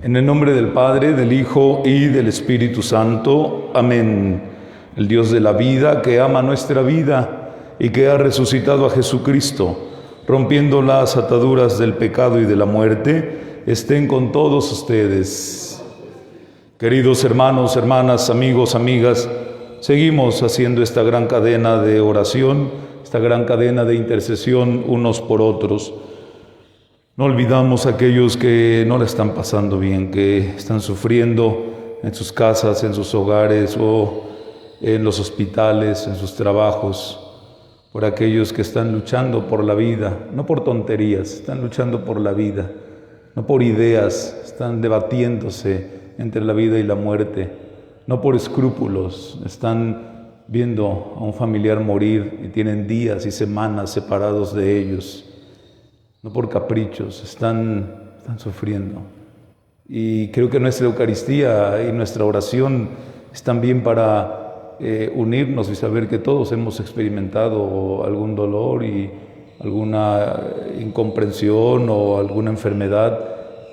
En el nombre del Padre, del Hijo y del Espíritu Santo. Amén. El Dios de la vida, que ama nuestra vida y que ha resucitado a Jesucristo, rompiendo las ataduras del pecado y de la muerte, estén con todos ustedes. Queridos hermanos, hermanas, amigos, amigas, seguimos haciendo esta gran cadena de oración, esta gran cadena de intercesión unos por otros. No olvidamos a aquellos que no la están pasando bien, que están sufriendo en sus casas, en sus hogares o en los hospitales, en sus trabajos, por aquellos que están luchando por la vida, no por tonterías, están luchando por la vida, no por ideas, están debatiéndose entre la vida y la muerte, no por escrúpulos, están viendo a un familiar morir y tienen días y semanas separados de ellos. No por caprichos, están sufriendo. Y creo que nuestra Eucaristía y nuestra oración están bien para unirnos y saber que todos hemos experimentado algún dolor y alguna incomprensión o alguna enfermedad.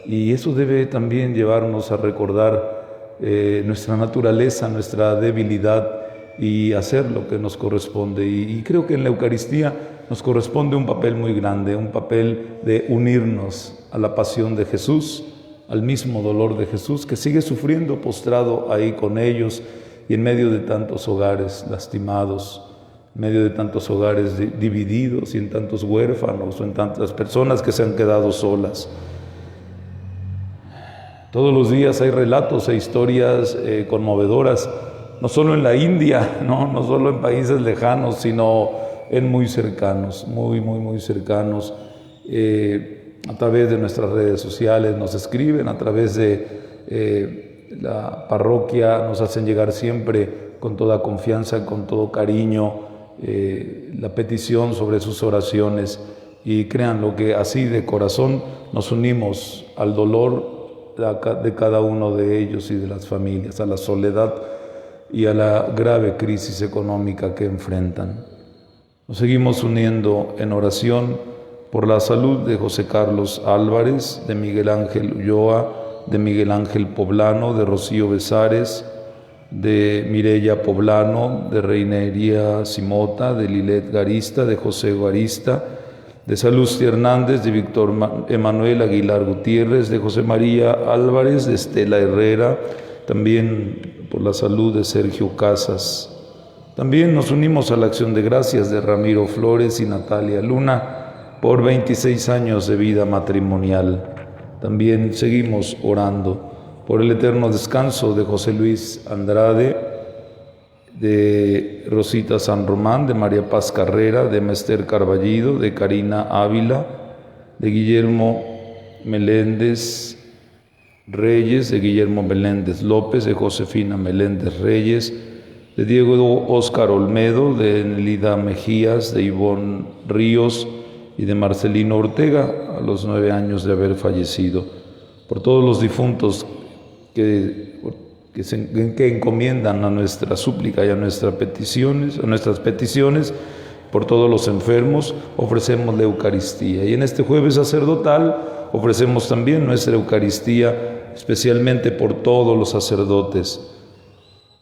Y eso debe también llevarnos a recordar nuestra naturaleza, nuestra debilidad y hacer lo que nos corresponde. Y creo que en la Eucaristía nos corresponde un papel muy grande, un papel de unirnos a la pasión de Jesús, al mismo dolor de Jesús, que sigue sufriendo postrado ahí con ellos y en medio de tantos hogares lastimados, en medio de tantos hogares divididos y en tantos huérfanos o en tantas personas que se han quedado solas. Todos los días hay relatos e historias conmovedoras, no solo en la India, no solo en países lejanos, sino en muy cercanos, muy cercanos. A través de nuestras redes sociales nos escriben, a través de la parroquia nos hacen llegar siempre con toda confianza, con todo cariño, la petición sobre sus oraciones. Y créanlo que así de corazón nos unimos al dolor de cada uno de ellos y de las familias, a la soledad y a la grave crisis económica que enfrentan. Nos seguimos uniendo en oración por la salud de José Carlos Álvarez, de Miguel Ángel Ulloa, de Miguel Ángel Poblano, de Rocío Besares, de Mireya Poblano, de Reinería Simota, de Lilet Garista, de José Garista, de Salusti Hernández, de Víctor Emanuel Aguilar Gutiérrez, de José María Álvarez, de Estela Herrera, también por la salud de Sergio Casas. También nos unimos a la acción de gracias de Ramiro Flores y Natalia Luna por 26 años de vida matrimonial. También seguimos orando por el eterno descanso de José Luis Andrade, de Rosita San Román, de María Paz Carrera, de Mester Carballido, de Karina Ávila, de Guillermo Meléndez Reyes, de Guillermo Meléndez López, de Josefina Meléndez Reyes, de Diego Óscar Olmedo, de Nelida Mejías, de Ivonne Ríos y de Marcelino Ortega, a los 9 años de haber fallecido. Por todos los difuntos que encomiendan a nuestra súplica y a nuestras peticiones, por todos los enfermos, ofrecemos la Eucaristía. Y en este jueves sacerdotal ofrecemos también nuestra Eucaristía, especialmente por todos los sacerdotes,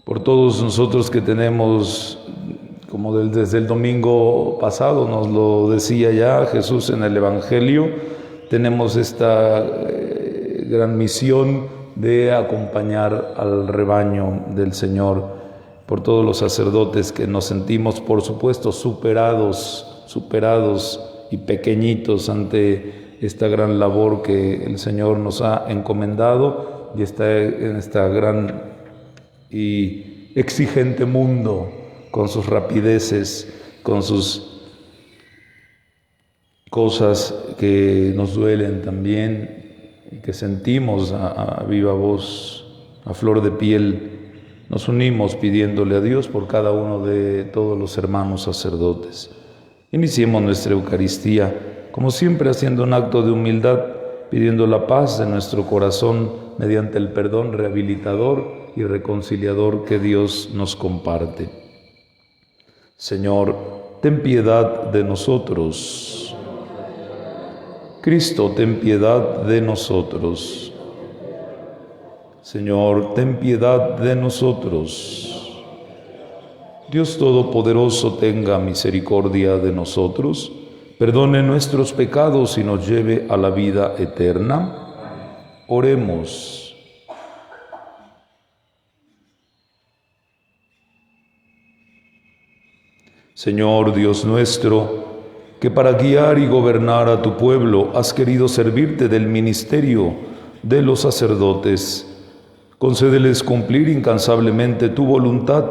por todos nosotros que tenemos, como desde el domingo pasado nos lo decía ya Jesús en el Evangelio, tenemos esta gran misión de acompañar al rebaño del Señor, por todos los sacerdotes que nos sentimos, por supuesto, superados y pequeñitos ante esta gran labor que el Señor nos ha encomendado y está en esta gran y exigente mundo, con sus rapideces, con sus cosas que nos duelen también y que sentimos a viva voz, a flor de piel. Nos unimos pidiéndole a Dios por cada uno de todos los hermanos sacerdotes. Iniciemos nuestra Eucaristía, como siempre haciendo un acto de humildad, pidiendo la paz de nuestro corazón mediante el perdón rehabilitador y reconciliador que Dios nos comparte. Señor, ten piedad de nosotros. Cristo, ten piedad de nosotros. Señor, ten piedad de nosotros. Dios Todopoderoso, tenga misericordia de nosotros, perdone nuestros pecados y nos lleve a la vida eterna. Oremos. Señor Dios nuestro, que para guiar y gobernar a tu pueblo has querido servirte del ministerio de los sacerdotes, concédeles cumplir incansablemente tu voluntad,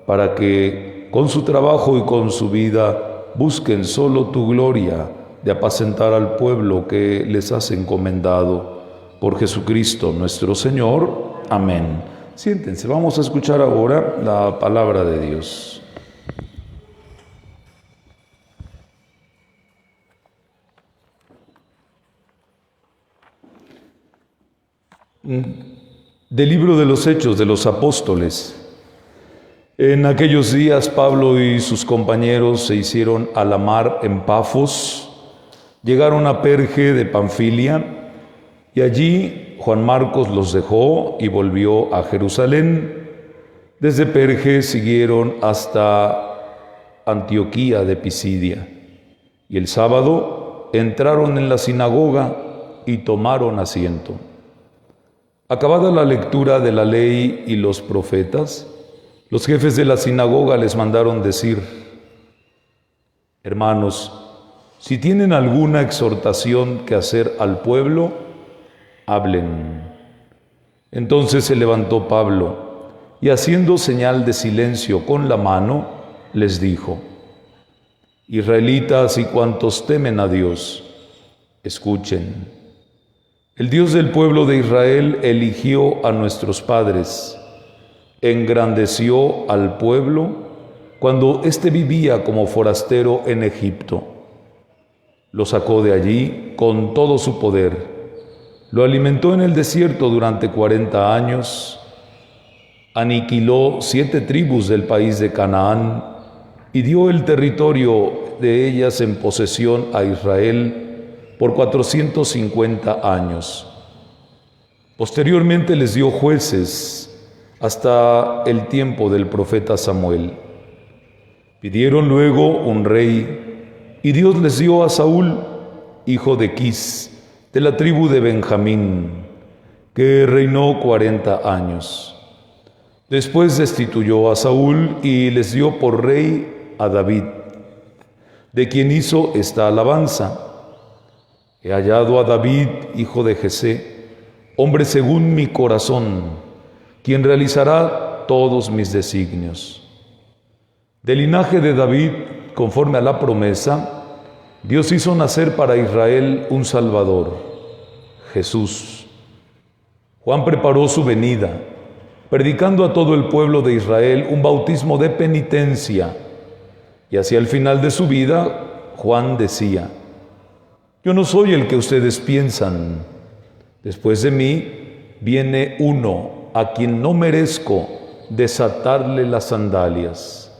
para que, con su trabajo y con su vida, busquen solo tu gloria de apacentar al pueblo que les has encomendado. Por Jesucristo nuestro Señor. Amén. Siéntense, vamos a escuchar ahora la palabra de Dios. Del libro de los Hechos de los Apóstoles. En aquellos días Pablo y sus compañeros se hicieron a la mar en Pafos, llegaron a Perge de Panfilia, y allí Juan Marcos los dejó y volvió a Jerusalén. Desde Perge siguieron hasta Antioquía de Pisidia, y el sábado entraron en la sinagoga y tomaron asiento. Acabada la lectura de la ley y los profetas, los jefes de la sinagoga les mandaron decir: Hermanos, si tienen alguna exhortación que hacer al pueblo, hablen. Entonces se levantó Pablo y, haciendo señal de silencio con la mano, les dijo: Israelitas y cuantos temen a Dios, escuchen. El Dios del pueblo de Israel eligió a nuestros padres, engrandeció al pueblo cuando éste vivía como forastero en Egipto. Lo sacó de allí con todo su poder, lo alimentó en el desierto durante 40 años, aniquiló 7 tribus del país de Canaán y dio el territorio de ellas en posesión a Israel por 450 años. Posteriormente les dio jueces hasta el tiempo del profeta Samuel. Pidieron luego un rey, y Dios les dio a Saúl, hijo de Quis, de la tribu de Benjamín, que reinó 40 años. Después destituyó a Saúl y les dio por rey a David, de quien hizo esta alabanza: He hallado a David, hijo de Jesé, hombre según mi corazón, quien realizará todos mis designios. Del linaje de David, conforme a la promesa, Dios hizo nacer para Israel un Salvador, Jesús. Juan preparó su venida, predicando a todo el pueblo de Israel un bautismo de penitencia, y hacia el final de su vida, Juan decía: Yo no soy el que ustedes piensan. Después de mí viene uno a quien no merezco desatarle las sandalias.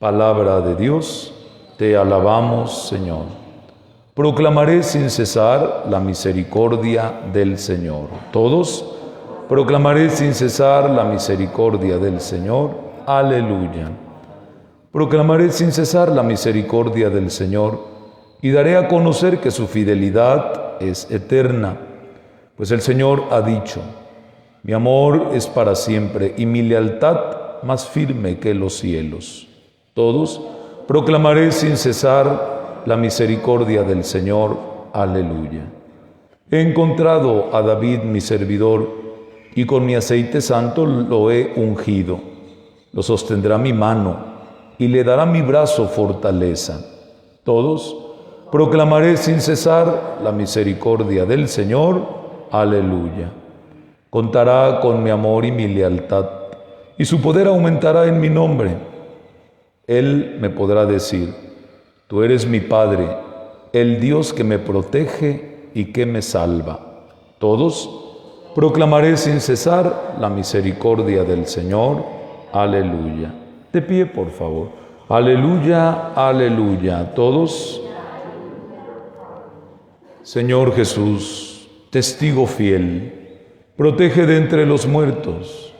Palabra de Dios, te alabamos, Señor. Proclamaré sin cesar la misericordia del Señor. Todos, proclamaré sin cesar la misericordia del Señor. Aleluya. Proclamaré sin cesar la misericordia del Señor, y daré a conocer que su fidelidad es eterna, pues el Señor ha dicho: Mi amor es para siempre y mi lealtad más firme que los cielos. Todos, proclamaré sin cesar la misericordia del Señor. Aleluya. He encontrado a David mi servidor, y con mi aceite santo lo he ungido. Lo sostendrá mi mano, y le dará mi brazo fortaleza. Todos, proclamaré sin cesar la misericordia del Señor. Aleluya. Contará con mi amor y mi lealtad, y su poder aumentará en mi nombre. Él me podrá decir: Tú eres mi Padre, el Dios que me protege y que me salva. Todos, proclamaré sin cesar la misericordia del Señor. Aleluya. De pie, por favor. Aleluya, aleluya. Todos. Señor Jesús, testigo fiel, Protege de entre los muertos.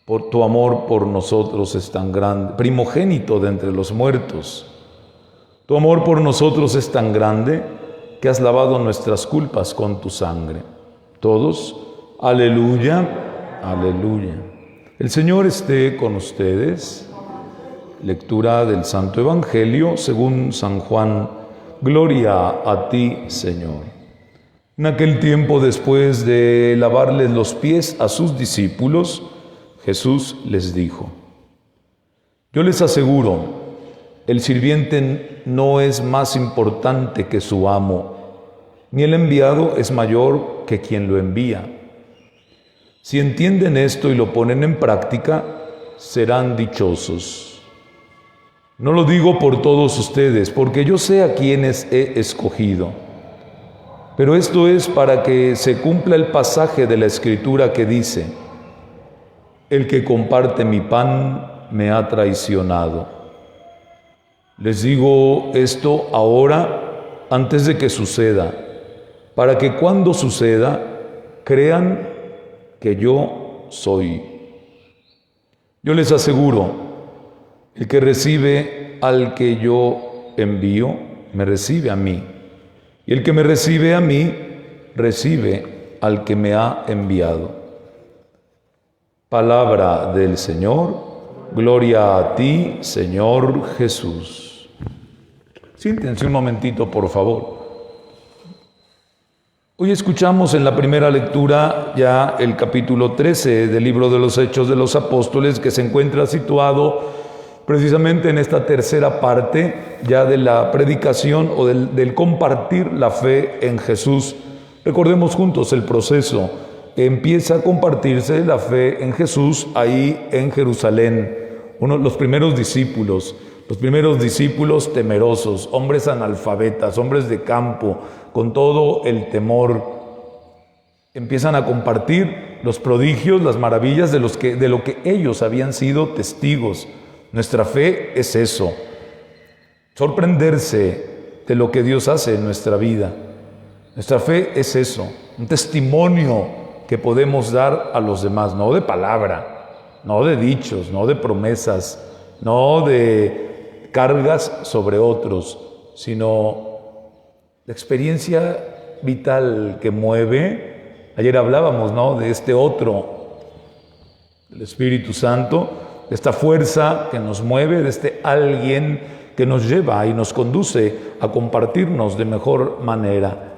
Por tu amor por nosotros es tan grande, primogénito de entre los muertos. Tu amor por nosotros es tan grande que has lavado nuestras culpas con tu sangre. Todos, aleluya, aleluya. El Señor esté con ustedes. Lectura del Santo Evangelio según San Juan. Gloria a ti, Señor. En aquel tiempo, después de lavarles los pies a sus discípulos, Jesús les dijo: Yo les aseguro, el sirviente no es más importante que su amo, ni el enviado es mayor que quien lo envía. Si entienden esto y lo ponen en práctica, serán dichosos. No lo digo por todos ustedes, porque yo sé a quienes he escogido. Pero esto es para que se cumpla el pasaje de la Escritura que dice: El que comparte mi pan me ha traicionado. Les digo esto ahora, antes de que suceda, para que cuando suceda, crean que yo soy. Yo les aseguro, el que recibe al que yo envío, me recibe a mí. Y el que me recibe a mí, recibe al que me ha enviado. Palabra del Señor. Gloria a ti, Señor Jesús. Siéntense un momentito, por favor. Hoy escuchamos en la primera lectura ya el capítulo 13 del libro de los Hechos de los Apóstoles, que se encuentra situado precisamente en esta tercera parte ya de la predicación o del compartir la fe en Jesús. Recordemos juntos el proceso. Empieza a compartirse la fe en Jesús ahí en Jerusalén. Los primeros discípulos temerosos, hombres analfabetas, hombres de campo, con todo el temor, empiezan a compartir los prodigios, las maravillas de lo que ellos habían sido testigos. Nuestra fe es eso, sorprenderse de lo que Dios hace en nuestra vida. Nuestra fe es eso, un testimonio que podemos dar a los demás, no de palabra, no de dichos, no de promesas, no de cargas sobre otros, sino la experiencia vital que mueve. Ayer hablábamos, ¿no?, de este otro, el Espíritu Santo, de esta fuerza que nos mueve, de este alguien que nos lleva y nos conduce a compartirnos de mejor manera.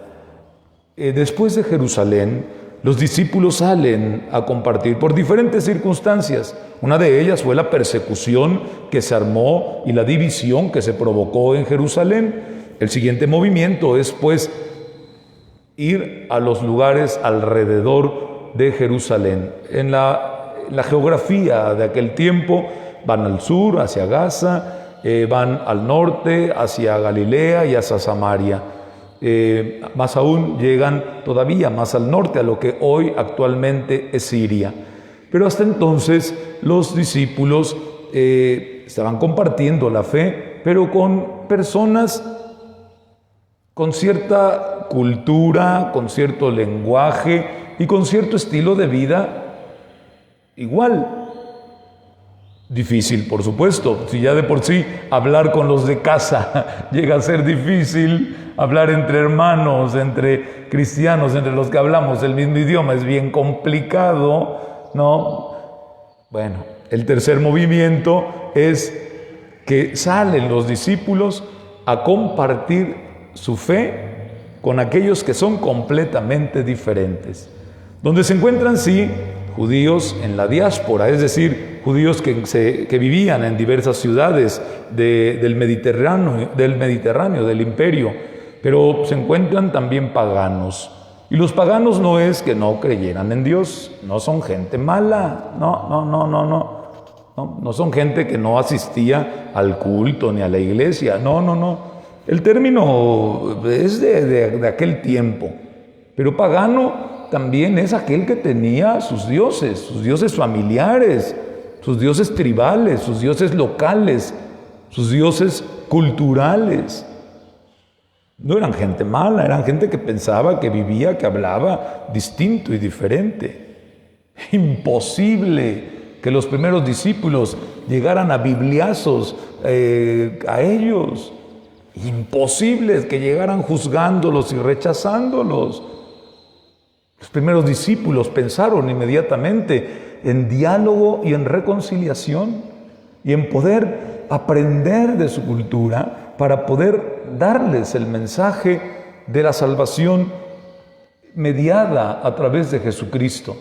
Después de Jerusalén, los discípulos salen a compartir por diferentes circunstancias. Una de ellas fue la persecución que se armó y la división que se provocó en Jerusalén. El siguiente movimiento es, pues, ir a los lugares alrededor de Jerusalén. En la geografía de aquel tiempo, van al sur, hacia Gaza, van al norte, hacia Galilea y hacia Samaria. Más aún llegan todavía más al norte, a lo que hoy actualmente es Siria. Pero hasta entonces los discípulos estaban compartiendo la fe, pero con personas con cierta cultura, con cierto lenguaje y con cierto estilo de vida igual. Difícil, por supuesto. Si ya de por sí hablar con los de casa llega a ser difícil, hablar entre hermanos, entre cristianos, entre los que hablamos el mismo idioma, es bien complicado, ¿no? Bueno, el tercer movimiento es que salen los discípulos a compartir su fe con aquellos que son completamente diferentes. Donde se encuentran, sí, judíos en la diáspora, es decir, judíos que vivían en diversas ciudades del Mediterráneo, del imperio, pero se encuentran también paganos. Y los paganos no es que no creyeran en Dios, no son gente mala, no son gente que no asistía al culto ni a la iglesia, no. El término es de aquel tiempo, pero pagano también es aquel que tenía sus dioses familiares, sus dioses tribales, sus dioses locales, sus dioses culturales. No eran gente mala, eran gente que pensaba, que vivía, que hablaba distinto y diferente. Imposible que los primeros discípulos llegaran a bibliazos a ellos. Imposible que llegaran juzgándolos y rechazándolos. Los primeros discípulos pensaron inmediatamente en diálogo y en reconciliación y en poder aprender de su cultura para poder darles el mensaje de la salvación mediada a través de Jesucristo.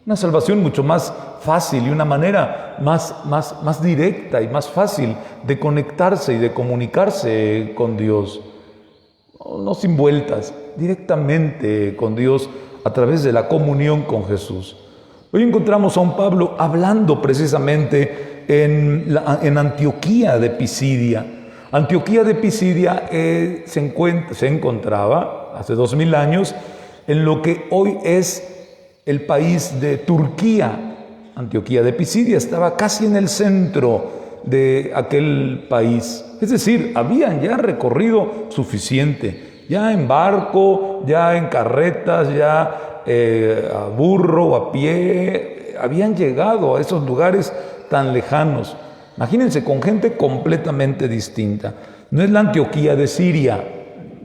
Una salvación mucho más fácil y una manera más directa y más fácil de conectarse y de comunicarse con Dios. No sin vueltas, directamente con Dios a través de la comunión con Jesús. Hoy encontramos a un Pablo hablando precisamente en Antioquía de Pisidia. Antioquía de Pisidia se encontraba hace 2000 años en lo que hoy es el país de Turquía. Antioquía de Pisidia estaba casi en el centro de aquel país. Es decir, habían ya recorrido suficiente, ya en barco, ya en carretas, ya a burro o a pie, habían llegado a esos lugares tan lejanos. Imagínense, con gente completamente distinta. No es la Antioquía de Siria,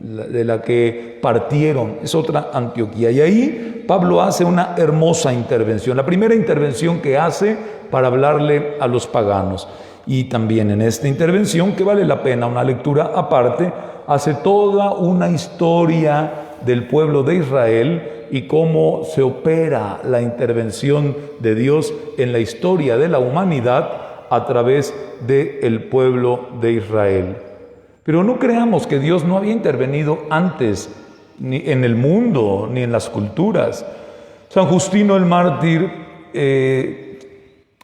de la que partieron, es otra Antioquía. Y ahí Pablo hace una hermosa intervención, la primera intervención que hace para hablarle a los paganos. Y también en esta intervención, que vale la pena una lectura aparte, hace toda una historia del pueblo de Israel y cómo se opera la intervención de Dios en la historia de la humanidad a través del pueblo de Israel. Pero no creamos que Dios no había intervenido antes, ni en el mundo, ni en las culturas. San Justino el mártir,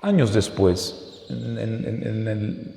años después, en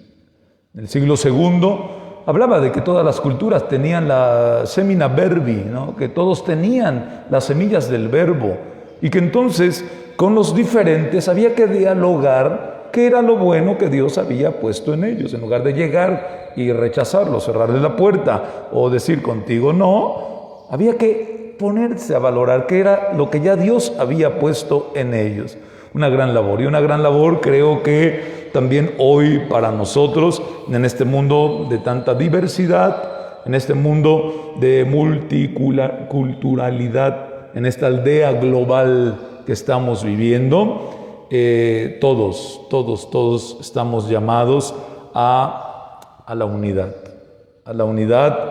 el siglo II, hablaba de que todas las culturas tenían la semina verbi, ¿no? Que todos tenían las semillas del verbo, y que entonces con los diferentes había que dialogar qué era lo bueno que Dios había puesto en ellos, en lugar de llegar y rechazarlos, cerrarles la puerta o decir contigo no. Había que ponerse a valorar qué era lo que ya Dios había puesto en ellos. Una gran labor, y una gran labor creo que también hoy para nosotros, en este mundo de tanta diversidad, en este mundo de multiculturalidad, en esta aldea global que estamos viviendo, todos estamos llamados a la unidad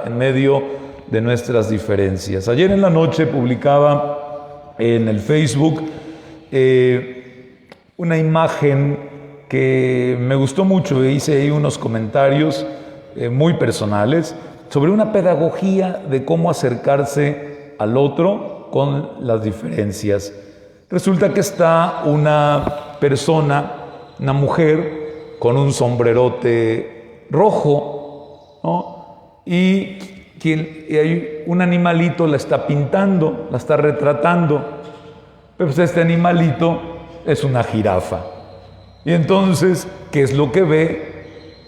en medio de nuestras diferencias. Ayer en la noche publicaba en el Facebook una imagen que me gustó mucho e hice ahí unos comentarios muy personales sobre una pedagogía de cómo acercarse al otro con las diferencias. Resulta que está una persona, una mujer, con un sombrerote rojo, ¿no? Y hay un animalito la está pintando, la está retratando. Pero pues este animalito es una jirafa. Y entonces, ¿qué es lo que ve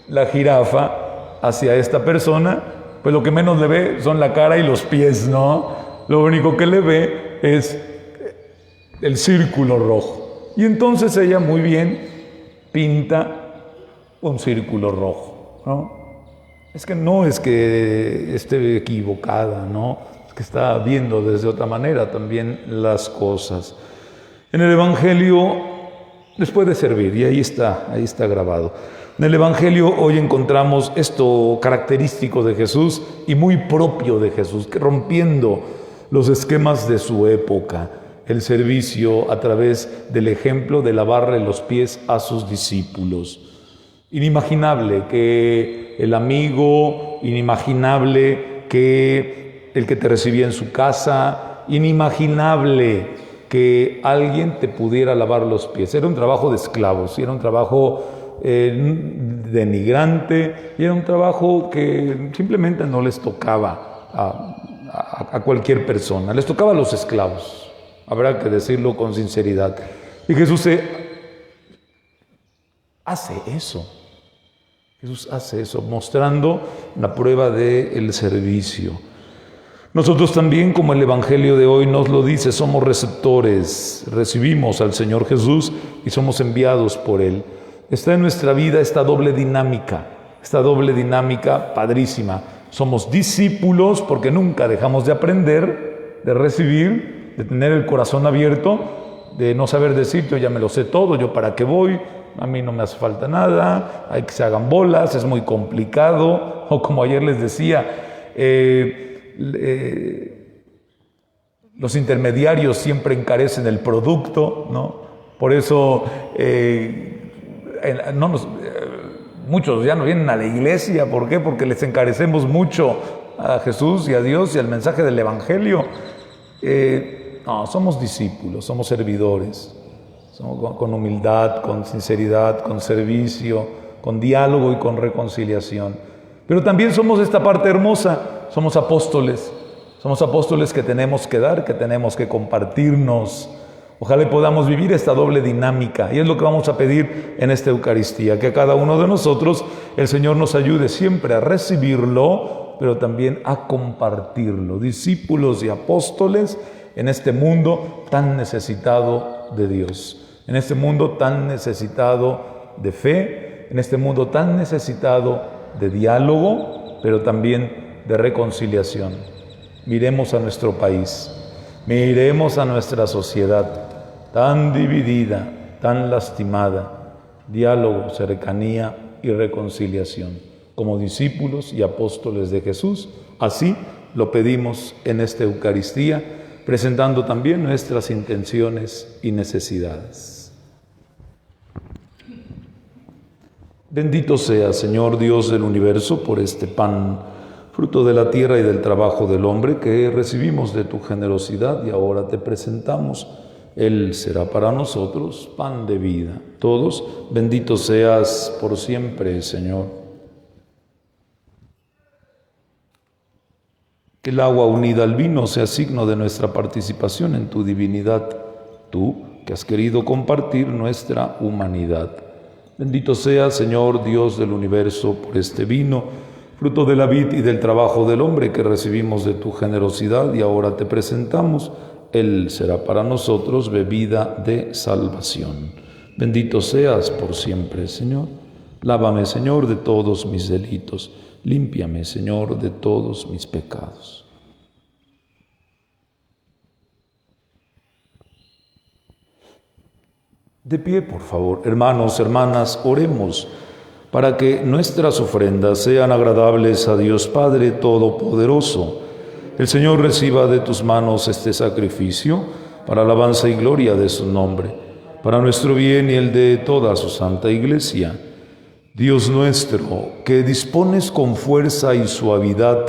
la jirafa hacia esta persona? Pues lo que menos le ve son la cara y los pies, ¿no? Lo único que le ve es el círculo rojo. Y entonces ella muy bien pinta un círculo rojo, ¿no? Es que no es que esté equivocada, ¿no? Es que está viendo desde otra manera también las cosas. En el Evangelio les puede servir, y ahí está grabado. En el Evangelio hoy encontramos esto característico de Jesús y muy propio de Jesús, que rompiendo los esquemas de su época, el servicio a través del ejemplo de lavarle los pies a sus discípulos. Inimaginable que el amigo, inimaginable que el que te recibía en su casa, inimaginable que alguien te pudiera lavar los pies. Era un trabajo de esclavos, era un trabajo denigrante, y era un trabajo que simplemente no les tocaba a cualquier persona, les tocaba a los esclavos. Habrá que decirlo con sinceridad. Y Jesús hace eso. Jesús hace eso, mostrando la prueba del servicio. Nosotros también, como el Evangelio de hoy nos lo dice, somos receptores, recibimos al Señor Jesús y somos enviados por Él. Está en nuestra vida esta doble dinámica padrísima. Somos discípulos porque nunca dejamos de aprender, de recibir, de tener el corazón abierto, de no saber decir, yo ya me lo sé todo, yo para qué voy, a mí no me hace falta nada, hay que se hagan bolas, es muy complicado, o como ayer les decía, los intermediarios siempre encarecen el producto, ¿no? Por eso muchos ya no vienen a la iglesia. ¿Por qué? Porque les encarecemos mucho a Jesús y a Dios y al mensaje del Evangelio. No, somos discípulos, somos servidores, somos con humildad, con sinceridad, con servicio, con diálogo y con reconciliación. Pero también somos esta parte hermosa, somos apóstoles que tenemos que dar, que tenemos que compartirnos. Ojalá podamos vivir esta doble dinámica, y es lo que vamos a pedir en esta Eucaristía, que cada uno de nosotros, el Señor nos ayude siempre a recibirlo, pero también a compartirlo. Discípulos y apóstoles en este mundo tan necesitado de Dios, en este mundo tan necesitado de fe, en este mundo tan necesitado de diálogo, pero también de reconciliación. Miremos a nuestro país, miremos a nuestra sociedad, tan dividida, tan lastimada. Diálogo, cercanía y reconciliación. Como discípulos y apóstoles de Jesús, así lo pedimos en esta Eucaristía, presentando también nuestras intenciones y necesidades. Bendito sea, Señor Dios del universo, por este pan, fruto de la tierra y del trabajo del hombre, que recibimos de tu generosidad y ahora te presentamos. Él será para nosotros pan de vida. Todos, bendito seas por siempre, Señor. Que el agua unida al vino sea signo de nuestra participación en tu divinidad, tú que has querido compartir nuestra humanidad. Bendito sea, Señor Dios del universo, por este vino, fruto de la vid y del trabajo del hombre que recibimos de tu generosidad y ahora te presentamos. Él será para nosotros bebida de salvación. Bendito seas por siempre, Señor. Lávame, Señor, de todos mis delitos. Límpiame, Señor, de todos mis pecados. De pie, por favor. Hermanos, hermanas, oremos para que nuestras ofrendas sean agradables a Dios Padre Todopoderoso. El Señor reciba de tus manos este sacrificio para alabanza y gloria de su nombre, para nuestro bien y el de toda su santa Iglesia. Dios nuestro, que dispones con fuerza y suavidad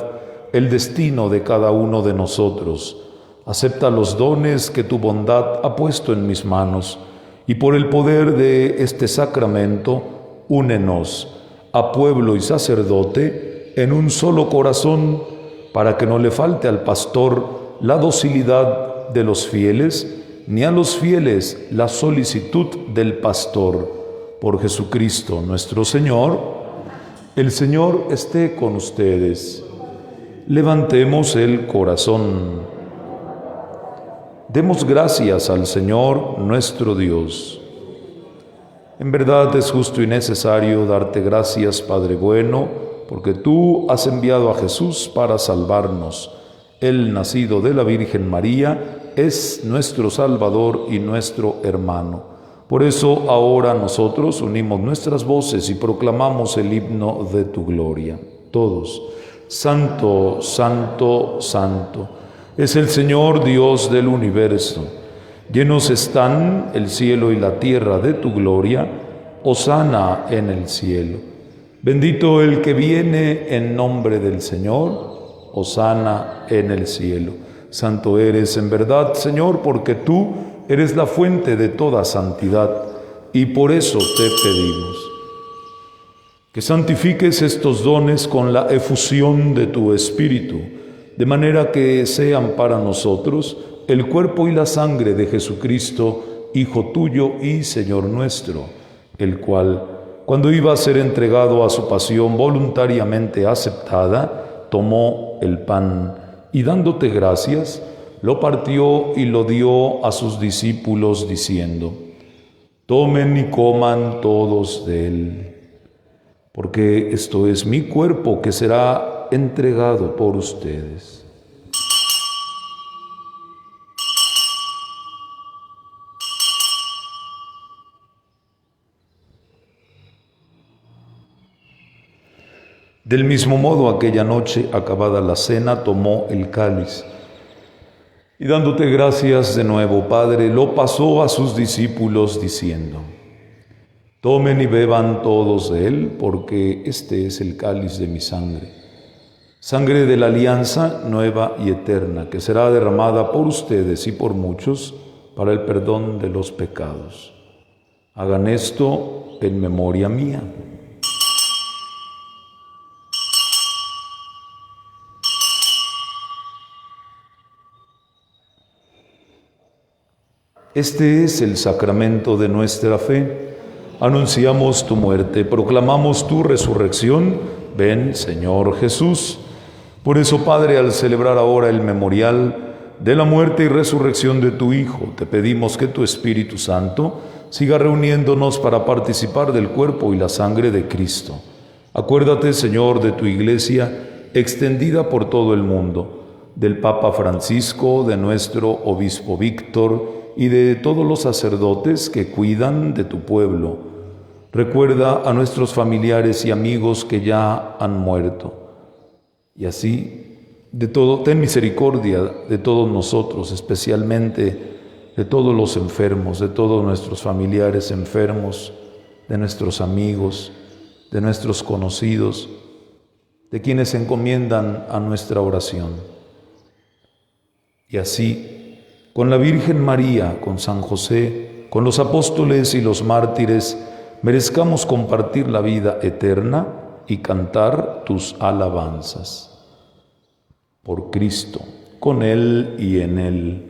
el destino de cada uno de nosotros, acepta los dones que tu bondad ha puesto en mis manos, y por el poder de este sacramento, únenos a pueblo y sacerdote en un solo corazón, para que no le falte al pastor la docilidad de los fieles, ni a los fieles la solicitud del pastor. Por Jesucristo nuestro Señor. El Señor esté con ustedes. Levantemos el corazón. Demos gracias al Señor nuestro Dios. En verdad es justo y necesario darte gracias, Padre bueno, porque tú has enviado a Jesús para salvarnos. Él, nacido de la Virgen María, es nuestro Salvador y nuestro hermano. Por eso ahora nosotros unimos nuestras voces y proclamamos el himno de tu gloria. Todos, Santo, Santo, Santo, es el Señor Dios del universo. Llenos están el cielo y la tierra de tu gloria. Hosana en el cielo. Bendito el que viene en nombre del Señor, hosana en el cielo. Santo eres en verdad, Señor, porque tú eres la fuente de toda santidad, y por eso te pedimos que santifiques estos dones con la efusión de tu Espíritu, de manera que sean para nosotros el cuerpo y la sangre de Jesucristo, Hijo tuyo y Señor nuestro, el cual, cuando iba a ser entregado a su pasión voluntariamente aceptada, tomó el pan y dándote gracias, lo partió y lo dio a sus discípulos diciendo: Tomen y coman todos de él, porque esto es mi cuerpo que será entregado por ustedes. Del mismo modo, aquella noche, acabada la cena, tomó el cáliz y dándote gracias de nuevo, Padre, lo pasó a sus discípulos diciendo: Tomen y beban todos de él, porque este es el cáliz de mi sangre, sangre de la alianza nueva y eterna, que será derramada por ustedes y por muchos para el perdón de los pecados. Hagan esto en memoria mía. Este es el sacramento de nuestra fe. Anunciamos tu muerte, proclamamos tu resurrección. Ven, Señor Jesús. Por eso, Padre, al celebrar ahora el memorial de la muerte y resurrección de tu Hijo, te pedimos que tu Espíritu Santo siga reuniéndonos para participar del cuerpo y la sangre de Cristo. Acuérdate, Señor, de tu Iglesia extendida por todo el mundo, del Papa Francisco, de nuestro Obispo Víctor y de todos los sacerdotes que cuidan de tu pueblo. Recuerda a nuestros familiares y amigos que ya han muerto. Y así, ten misericordia de todos nosotros, especialmente de todos los enfermos, de todos nuestros familiares enfermos, de nuestros amigos, de nuestros conocidos, de quienes se encomiendan a nuestra oración. Y así, con la Virgen María, con San José, con los apóstoles y los mártires, merezcamos compartir la vida eterna y cantar tus alabanzas. Por Cristo, con Él y en Él.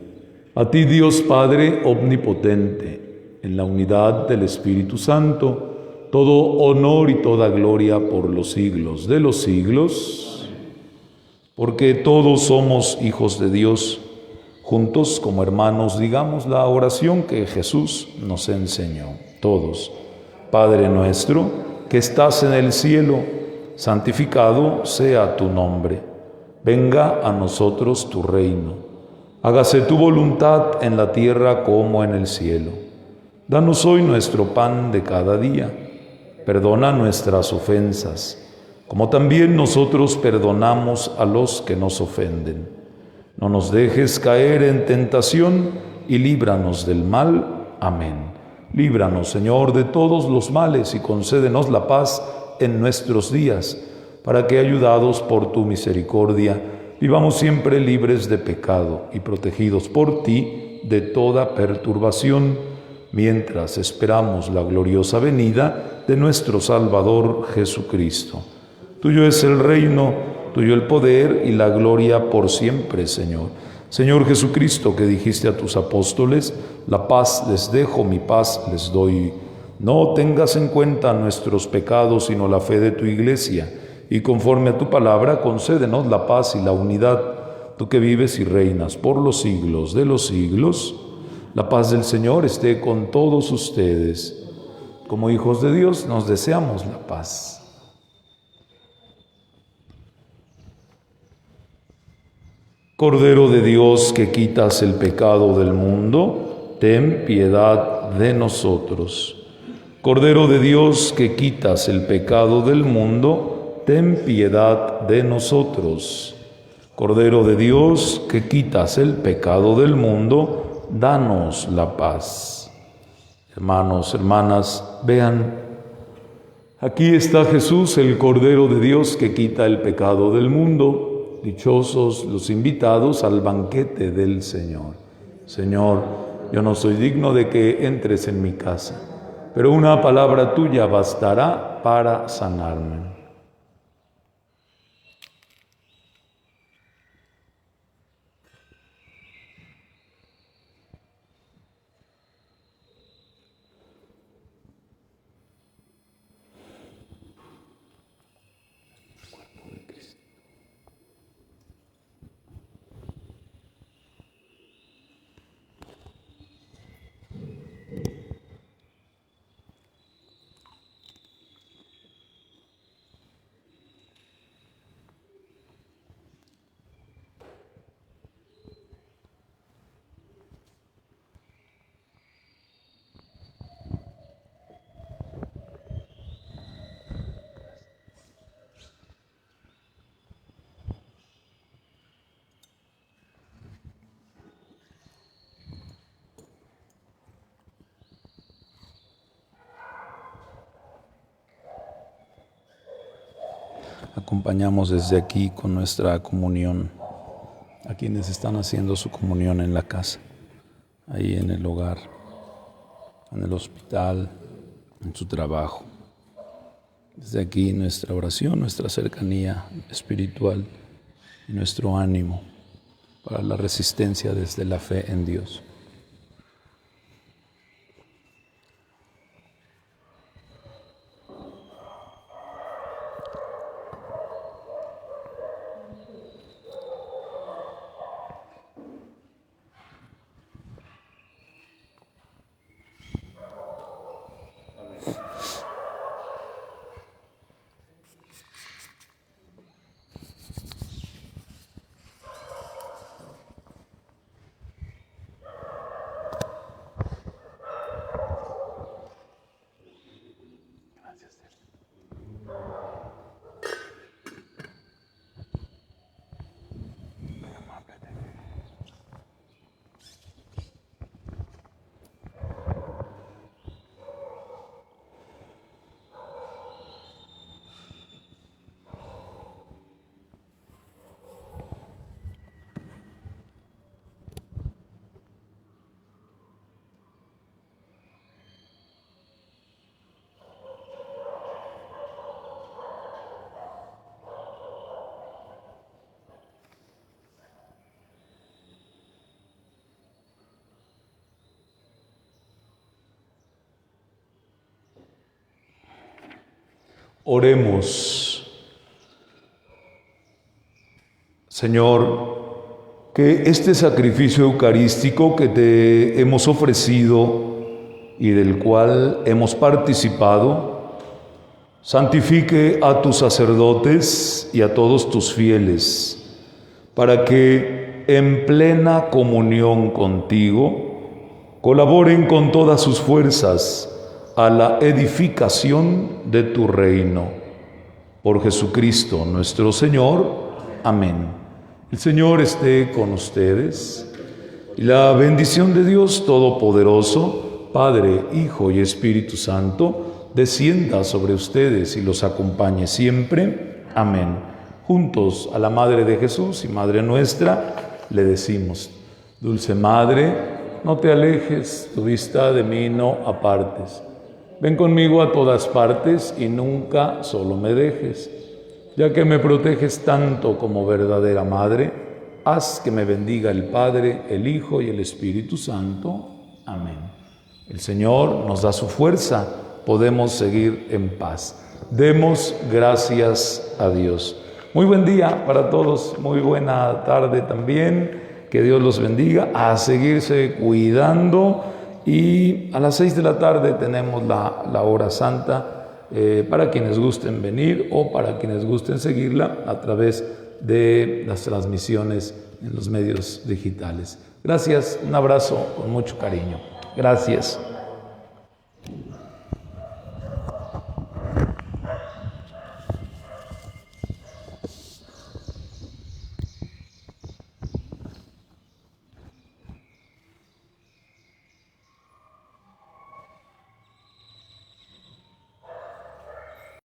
A ti, Dios Padre omnipotente, en la unidad del Espíritu Santo, todo honor y toda gloria por los siglos de los siglos, porque todos somos hijos de Dios. Juntos, como hermanos, digamos la oración que Jesús nos enseñó. Todos. Padre nuestro, que estás en el cielo, santificado sea tu nombre. Venga a nosotros tu reino. Hágase tu voluntad en la tierra como en el cielo. Danos hoy nuestro pan de cada día. Perdona nuestras ofensas, como también nosotros perdonamos a los que nos ofenden. No nos dejes caer en tentación y líbranos del mal. Amén. Líbranos, Señor, de todos los males y concédenos la paz en nuestros días, para que, ayudados por tu misericordia, vivamos siempre libres de pecado y protegidos por ti de toda perturbación, mientras esperamos la gloriosa venida de nuestro Salvador Jesucristo. Tuyo es el reino, tuyo el poder y la gloria por siempre, Señor. Señor Jesucristo, que dijiste a tus apóstoles: la paz les dejo, mi paz les doy. No tengas en cuenta nuestros pecados, sino la fe de tu Iglesia, y conforme a tu palabra, concédenos la paz y la unidad. Tú que vives y reinas por los siglos de los siglos, la paz del Señor esté con todos ustedes. Como hijos de Dios, nos deseamos la paz. Cordero de Dios, que quitas el pecado del mundo, ten piedad de nosotros. Cordero de Dios, que quitas el pecado del mundo, ten piedad de nosotros. Cordero de Dios, que quitas el pecado del mundo, danos la paz. Hermanos, hermanas, vean, aquí está Jesús, el Cordero de Dios, que quita el pecado del mundo. Dichosos los invitados al banquete del Señor. Señor, yo no soy digno de que entres en mi casa, pero una palabra tuya bastará para sanarme. acompañamos desde aquí con nuestra comunión a quienes están haciendo su comunión en la casa, ahí en el hogar, en el hospital, en su trabajo. Desde aquí nuestra oración, nuestra cercanía espiritual y nuestro ánimo para la resistencia desde la fe en Dios. Oremos. Señor, que este sacrificio eucarístico que te hemos ofrecido y del cual hemos participado, santifique a tus sacerdotes y a todos tus fieles, para que en plena comunión contigo colaboren con todas sus fuerzas a la edificación de tu reino. Por Jesucristo nuestro Señor. Amén. El Señor esté con ustedes. Y la bendición de Dios Todopoderoso, Padre, Hijo y Espíritu Santo, descienda sobre ustedes y los acompañe siempre. Amén. Juntos a la Madre de Jesús y Madre nuestra, le decimos: Dulce Madre, no te alejes, tu vista de mí no apartes. Ven conmigo a todas partes y nunca solo me dejes. Ya que me proteges tanto como verdadera Madre, haz que me bendiga el Padre, el Hijo y el Espíritu Santo. Amén. El Señor nos da su fuerza, podemos seguir en paz. Demos gracias a Dios. Muy buen día para todos, muy buena tarde también. Que Dios los bendiga, a seguirse cuidando. Y a las 6 de la tarde tenemos la hora santa para quienes gusten venir o para quienes gusten seguirla a través de las transmisiones en los medios digitales. Gracias, un abrazo con mucho cariño. Gracias.